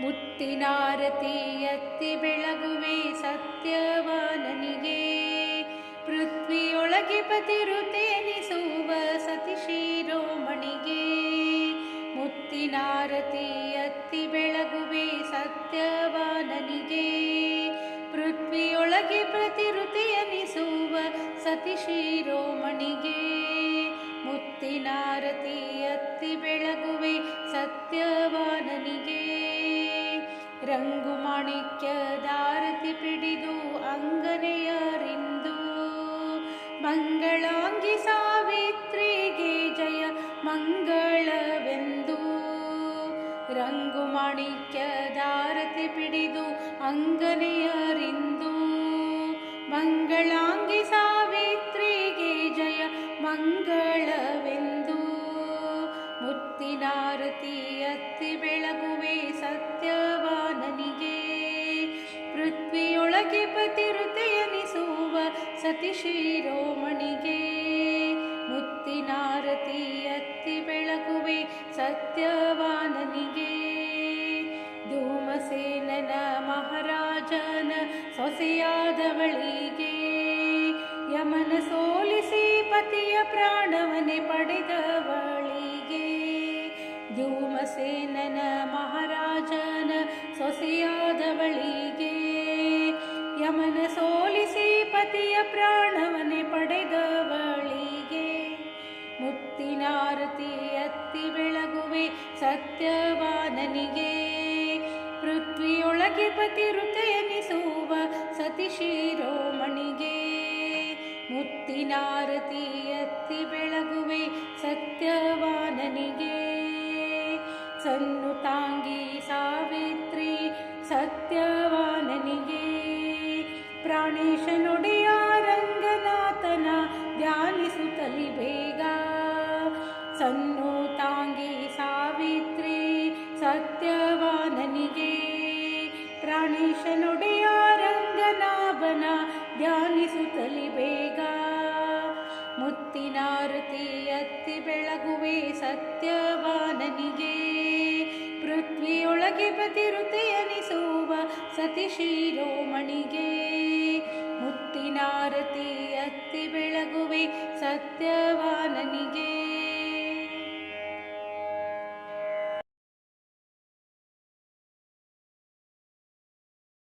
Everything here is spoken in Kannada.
ಮುತ್ತಿನಾರತಿ ಎತ್ತಿ ಬೆಳಗುವೆ ಸತ್ಯವಾನನಿಗೆ. ಪೃಥ್ವಿಯೊಳಗೆ ಪತಿರುತೆನಿಸುವ ಸತಿ ಶಿರೋಮಣಿಗೆ. ಮುತ್ತಿನಾರತಿ ಎತ್ತಿ ಬೆಳಗುವೆ ಸತ್ಯವಾನನಿಗೆ. ಪೃಥ್ವಿಯೊಳಗೆ ಪ್ರತಿರುತೆಯನಿಸುವ ಸತಿ ಶಿರೋಮಣಿಗೆ. ಮುತ್ತಿನಾರತಿ ಎತ್ತಿ ಬೆಳಗುವೆ ಸತ್ಯವಾನನಿಗೆ. ರಂಗು ಮಾಣಿಕ್ಯದಾರತಿ ಪಿಡಿದು ಅಂಗನೆಯರಿಂದು. ಮಂಗಳಾಂಗಿ ಸಾವಿತ್ರಿಗೆ ಜಯ ಮಂಗಳವೆಂದು. ರಂಗು ಮಾಣಿಕ್ಯದಾರತಿ ಪಿಡಿದು ಅಂಗನೆಯರಿಂದು. ಮಂಗಳಾಂಗಿ ಸಾವಿತ್ರಿಗೆ ಜಯ ಮಂಗಳವೆಂದು. ಮುತ್ತಿನಾರತಿ ಎತ್ತಿ ಬೆಳಗುವೆ ಸತ್ಯವಾನನಿಗೆ. ಪೃಥ್ವಿಯೊಳಗೆ ಪತಿರುತೆಯನಿಸುವ ಸತಿ ಶಿರೋಮಣಿಗೆ. ಮುತ್ತಿನಾರತಿ ಎತ್ತಿ ಬೆಳಗುವೆ ಸತ್ಯವಾನನಿಗೆ. ಧೂಮಸೇನನ ಮಹಾರಾಜನ ಸೊಸೆಯಾದವಳಿಗೆ. ಯಮನ ಸೋಲಿಸಿ ಪತಿಯ ಪ್ರಾಣವನ್ನೇ ಪಡೆದವಳಿಗೆ. ಧೂಮಸೇನನ ಮಹಾರಾಜನ ಸೊಸೆಯಾದವಳಿಗೆ. ಯಮನ ಸೋಲಿಸಿ ಪತಿಯ ಪ್ರಾಣವನ್ನೇ ಪಡೆದವಳಿಗೆ. ಮುತ್ತಿನಾರತಿ ಎತ್ತಿ ಬೆಳಗುವೆ ಸತ್ಯವಾನನಿಗೆ. ಪೃಥ್ವಿಯೊಳಗೆ ಪತಿರುತೆಯನಿಸುವ ಸತಿ ಶಿರೋಮಣಿಗೆ. ಮುತ್ತಿನಾರತಿ ಎತ್ತಿ ಬೆಳಗುವೆ ಸತ್ಯವಾನನಿಗೆ. ಸನ್ನುತಾಂಗಿ ಸಾವಿತ್ರಿ ಸತ್ಯವಾನನಿಗೆ. ಪ್ರಾಣೇಶನೊಡೆಯ ರಂಗನಾಥನ ಧ್ಯಾನಿಸುತ್ತಲಿ ಬೇಗ. ಸನ್ನುತಾಂಗಿ ಸಾವಿತ್ರಿ ಸತ್ಯವಾನನಿಗೆ. ಪ್ರಾಣೇಶನೊಡೆಯ ರಂಗನಾಭನ ಧ್ಯಾನಿಸುತ್ತಲಿ ಬೇಗ. ಮುತ್ತಿನಾರತಿ ಎತ್ತಿ ಬೆಳಗುವೆ ಸತ್ಯವಾನನಿಗೆ. ಪೃಥ್ವಿಯೊಳಗೆ ಪತಿರುತೆಯನಿಸುವ ಸತಿ ಶಿರೋಮಣಿಗೆ. ಮುತ್ತಿನಾರತಿ ಎತ್ತಿ ಬೆಳಗುವೆ ಸತ್ಯವಾನನಿಗೆ.